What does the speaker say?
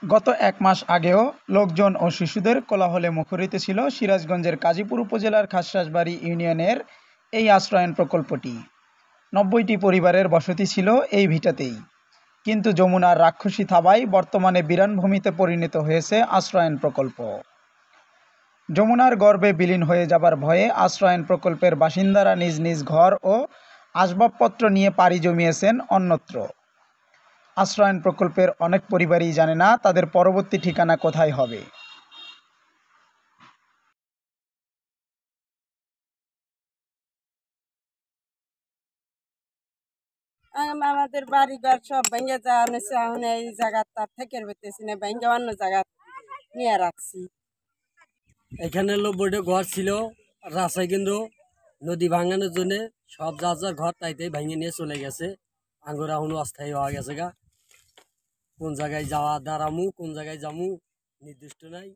গত এক মাস আগেও লোকজন ও শিশুদের কোলাহলে মুখরিত ছিল সিরাজগঞ্জের কাজীপুর উপজেলার খাসরাসবাড়ি ইউনিয়নের এই আশ্রয়ণ প্রকল্পটি। ৯০টি পরিবারের বসতি ছিল এই ভিটাতেই। কিন্তু যমুনার রাক্ষসী থাবায় বর্তমানে বিরানভূমিতে পরিণত হয়েছে আশ্রয়ণ প্রকল্প। যমুনার গর্ভে বিলীন হয়ে যাবার ভয়ে আশ্রয়ণ প্রকল্পের বাসিন্দারা নিজ নিজ ঘর ও আসবাবপত্র নিয়ে পাড়ি জমিয়েছেন অন্যত্র। আশ্রয়ণ প্রকল্পের অনেক পরিবারই জানে না তাদের পরবর্তী ঠিকানা কোথায় হবে। আমাদের বাড়ি ঘর সব ভেঙে যাওয়া নিচ্ছে। এখন এই জায়গা তার থেকে বেতেছি না, ভেঙে অন্য জায়গা নিয়ে রাখছি। এখানে ৯০টা ঘর ছিল রাস্তায়, কিন্তু নদী ভাঙানোর জন্য সব যা যা ঘর তাইতেই ভেঙে নিয়ে চলে গেছে। আঙ্গুর এখনো অস্থায়ী হওয়া গেছে গা। কোন জায়গায় যাওয়া দাঁড়ামু, কোন জায়গায় যামু নির্দিষ্ট নাই।